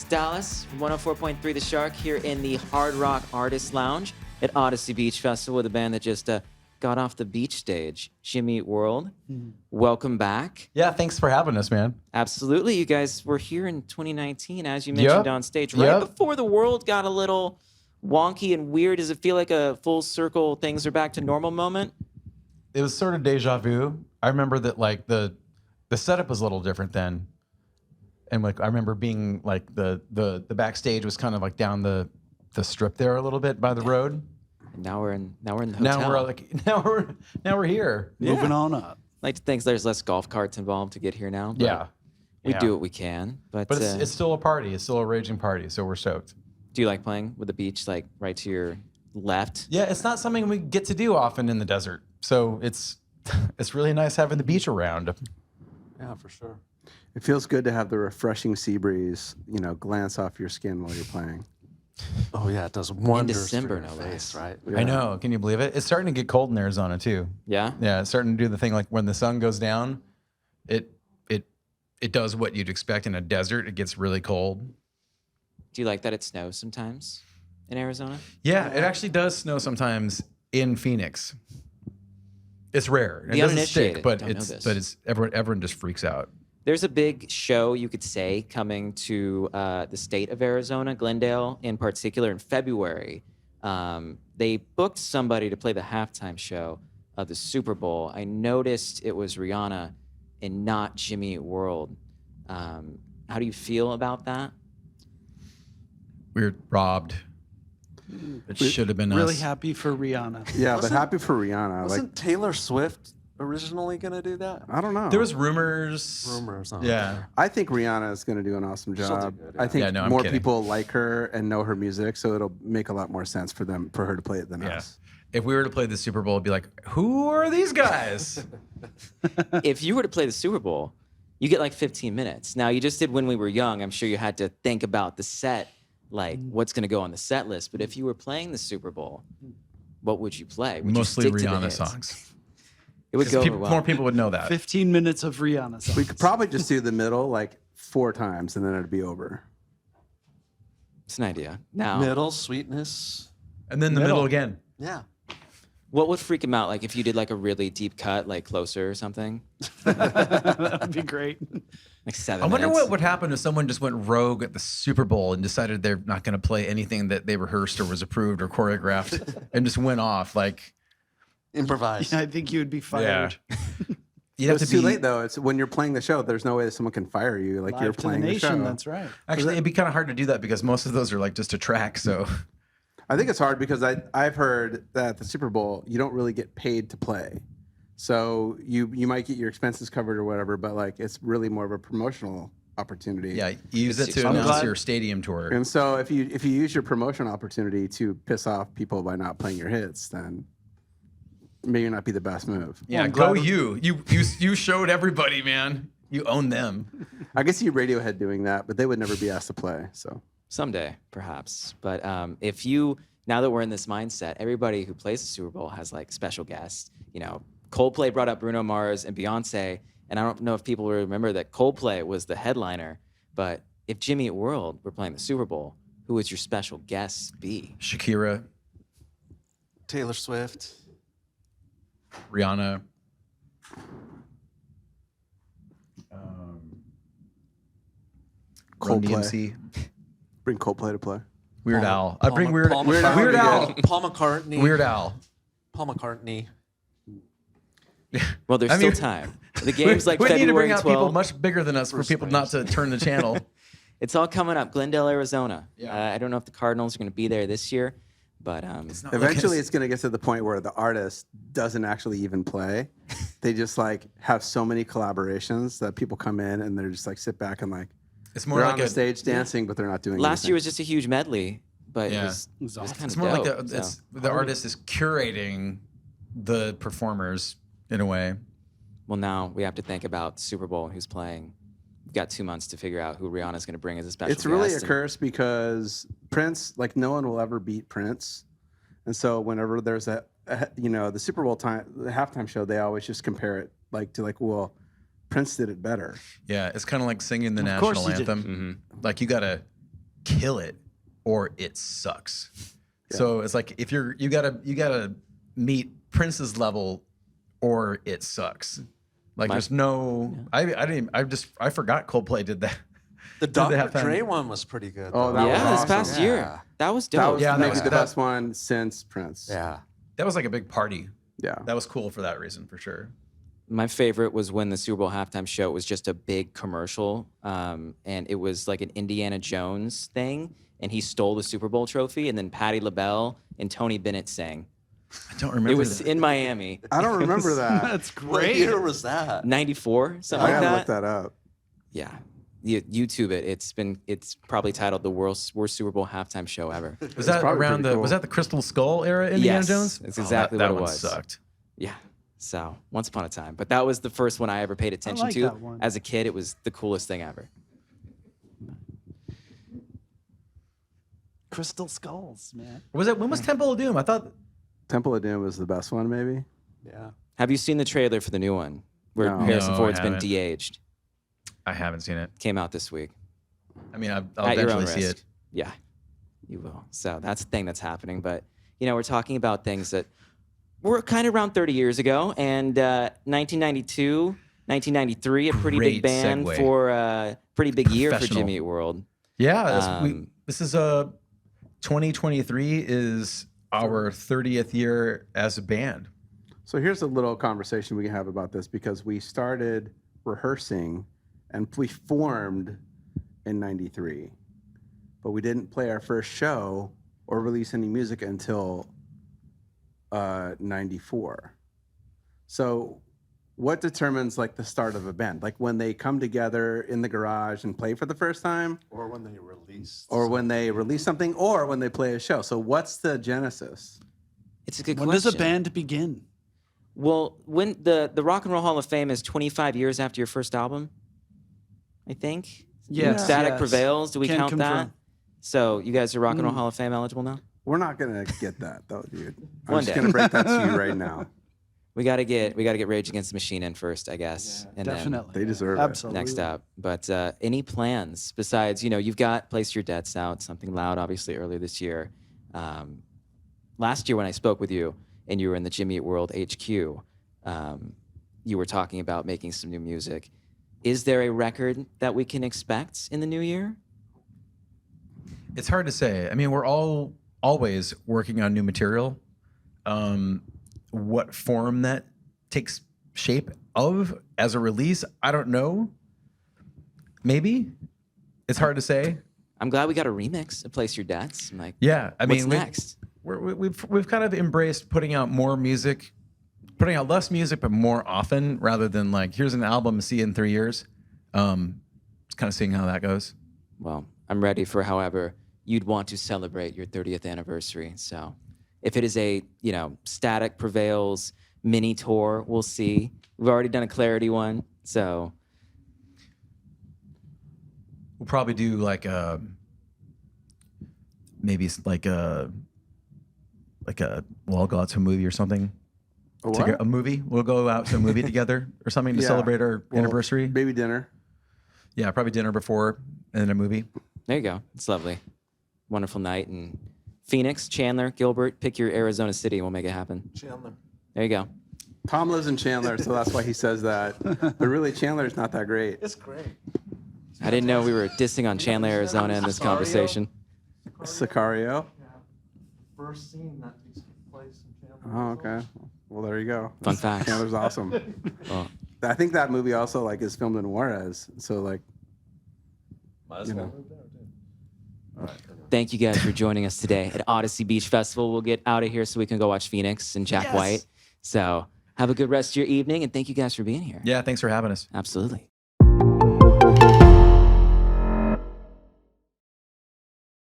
Dallas, 104.3 The Shark here in the Hard Rock Artist Lounge at Audacy Beach Festival with a band that just got off the beach stage, Jimmy Eat World. Welcome back. Yeah, thanks for having us, man. Absolutely. You guys were here in 2019, as you mentioned on stage, right before the world got a little wonky and weird. Does it feel like a full circle, things are back to normal moment? It was sort of deja vu. I remember that like the setup was a little different then. And like I remember being like the backstage was kind of like down the strip there a little bit by the road. Now we're in the hotel. Now we're here. Moving on up. I like to think there's less golf carts involved to get here now. But we do what we can. But it's still a party. It's still a raging party. So we're stoked. Do you like playing with the beach like right to your left? Yeah, it's not something we get to do often in the desert. So it's really nice having the beach around. Yeah, for sure. It feels good to have the refreshing sea breeze, glance off your skin while you're playing. Oh yeah, it does wonders December, for your no face, less. right? Yeah. I know. Can you believe it? It's starting to get cold in Arizona too. Yeah? Yeah, it's starting to do the thing like when the sun goes down, it does what you'd expect in a desert. It gets really cold. Do you like that it snows sometimes in Arizona? Yeah, it actually does snow sometimes in Phoenix. It's rare. It The doesn't uninitiated stick, but don't know it's this. everyone just freaks out. There's a big show, you could say, coming to the state of Arizona, Glendale in particular, in February. They booked somebody to play the halftime show of the Super Bowl. I noticed it was Rihanna and not Jimmy Eat World. How do you feel about that? We're robbed. It should have been Really us. happy for Rihanna. Yeah, Wasn't- but happy for Rihanna. Wasn't Taylor Swift originally going to do that? I don't know. There was rumors. Rumors. Yeah. I think Rihanna is going to do an awesome She'll do job. good, I yeah. think Yeah, no, I'm more kidding. people like her and know her music, so it'll make a lot more sense for her to play it than Yeah. us. If we were to play the Super Bowl, it'd be like, who are these guys? If you were to play the Super Bowl, you get like 15 minutes. Now, you just did When We Were Young. I'm sure you had to think about the set, like what's going to go on the set list. But if you were playing the Super Bowl, what would you play? Would Mostly you stick to the Rihanna hits? songs. It would go over More well. people would know that. 15 minutes of Rihanna songs. We could probably just do the middle like 4 times, and then it'd be over. It's an idea. Now, Middle, sweetness. And then the middle again. Yeah. what would freak him out? Like if you did like a really deep cut, like Closer or something? That would be great. Like 7 I wonder minutes? what would happen if someone just went rogue at the Super Bowl and decided they're not going to play anything that they rehearsed or was approved or choreographed and just went off like, Improvise. I think you would be fired. you'd have It's to too be late though. It's when you're playing the show. There's no way that someone can fire you. Like Live you're to playing the the nation, show. that's right. Actually, it'd be kind of hard to do that because most of those are like just a track. So I think it's hard because I've heard that the Super Bowl you don't really get paid to play, so you might get your expenses covered or whatever, but like it's really more of a promotional opportunity. yeah, you use it to I'm announce glad- your stadium tour. And so if you use your promotion opportunity to piss off people by not playing your hits, then maybe not be the best move. Yeah, I'm go glad- you showed everybody, man. You own them. I could see Radiohead doing that, but they would never be asked to play. So Someday, perhaps. But if you, now that we're in this mindset, everybody who plays the Super Bowl has like special guests. You know, Coldplay brought up Bruno Mars and Beyonce. And I don't know if people remember that Coldplay was the headliner. But if Jimmy Eat World were playing the Super Bowl, who would your special guest be? Shakira, Taylor Swift. Rihanna. Run Coldplay. DMC, bring Coldplay to play. Weird Al. I bring Weird Al. Weird Al. Weird Al. Paul McCartney. Weird Al. Paul McCartney. Well, there's I mean- still time. The game's like we need to February bring out people 12th. much bigger than us for people not to turn the channel. It's all coming up. Glendale, Arizona. Yeah. I don't know if the Cardinals are going to be there this year, but Eventually, it's going to get to the point where the artist doesn't actually even play. They just like have so many collaborations that people come in and they're just like sit back and like It's more they're like on the stage dancing, but they're not doing. last year anything. was just a huge medley, but Yeah. it was awesome. kind It's of more like dope. the artist is curating the performers in a way. Well, now we have to think about the Super Bowl and who's playing. We've got 2 months to figure out who Rihanna's going to bring as a special It's really a guest. curse because Prince, like no one will ever beat Prince, and so whenever there's the Super Bowl time, the halftime show, they always just compare it like to like, well, Prince did it better. Yeah, it's kind of like singing the Of course national he did. anthem. Like you gotta kill it or it sucks. So it's like if you gotta meet Prince's level or it sucks. Like there's no I forgot Coldplay did that. The Did they have Dr. Dre time? one was pretty good. Oh, though. that was Yeah, this awesome. past year. That was dope. That was Yeah, that maybe was- the that- best one since Prince. Yeah. That was like a big party. Yeah. That was cool for that reason for sure. My favorite was when the Super Bowl halftime show was just a big commercial, and it was like an Indiana Jones thing, and he stole the Super Bowl trophy, and then Patti LaBelle and Tony Bennett sang. I don't remember It was that. in Miami. I don't remember that. That's What great. year was that? 94, something I like gotta that. look that up. Yeah. YouTube it. It's probably titled the worst Super Bowl halftime show ever. Was that probably around pretty the cool. was that the Crystal Skull era Indiana Yes, Jones? that's exactly that what it one was. sucked. Yeah. So once upon a time, but that was the first one I ever paid attention like to. that one. As a kid, it was the coolest thing ever. Crystal Skulls, man. Was it when was Temple of Doom? I thought Temple of Doom was the best one, maybe. Yeah. Have you seen the trailer for the new one where No. Harrison No, I Ford's been haven't. de-aged? I haven't seen it. Came out this week. I mean, I'll At your own eventually see risk. it. Yeah, you will. So that's the thing that's happening. But we're talking about things that were kind of around 30 years ago, and 1992, 1993, a pretty Great big band segue. for a pretty big year for Professional. Jimmy Eat World. Yeah, Um, this is 2023 is our 30th year as a band. So here's a little conversation we can have about this because we started rehearsing and we formed in 93, but we didn't play our first show or release any music until 94. So what determines like the start of a band? Like when they come together in the garage and play for the first time, Or when they released. or when they release something, or when they play a show. So what's the genesis? It's a good When question. does a band begin? Well, when the Rock and Roll Hall of Fame is 25 years after your first album, I think. Yes, Static yes. Prevails. Do we Can count that? confirm. So you guys are Rock and Roll Hall of Fame eligible now? We're not gonna get that though, dude. I'm One just day. gonna break that to you right now. We gotta get Rage Against the Machine in first, I guess. And then Definitely. They deserve it. Absolutely. next up. But any plans besides, you've got Place Your Debts out, Something Loud, obviously earlier this year. Last year when I spoke with you and you were in the Jimmy Eat World HQ, you were talking about making some new music. Is there a record that we can expect in the new year? It's hard to say. I mean, we're always working on new material. What form that takes shape of as a release, I don't know. Maybe. It's hard to say. I'm glad we got a remix of Place Your Debts. I'm like, Yeah, I what's mean, next? we've kind of embraced putting out more music, putting out less music, but more often rather than like, here's an album, see you in 3 years. Just kind of seeing how that goes. Well, I'm ready for however you'd want to celebrate your 30th anniversary. So if it is a, Static Prevails mini tour, we'll see. We've already done a Clarity one. So We'll probably do like maybe like a we'll all go out to a movie or something. A what? A movie. We'll go out to a movie together or something to Yeah. celebrate our Well, anniversary. Baby dinner. Yeah, probably dinner before and then a movie. there you go. It's lovely. Wonderful night. And Phoenix, Chandler, Gilbert, pick your Arizona city and we'll make it happen. Chandler. There you go. Tom lives in Chandler, so that's why he says that. But really, Chandler's not that great. It's great. I didn't know we were dissing on Chandler, Arizona in this conversation. Sicario. First scene that takes place in Chandler. Oh, okay. Well, there you go. Fun fact. Chandler's awesome. Well, I think that movie also like is filmed in Juarez, so like, you know. thank you guys for joining us today at Audacy Beach Festival. We'll get out of here so we can go watch Phoenix and Jack White. So have a good rest of your evening, and thank you guys for being here. Yeah, thanks for having us. Absolutely.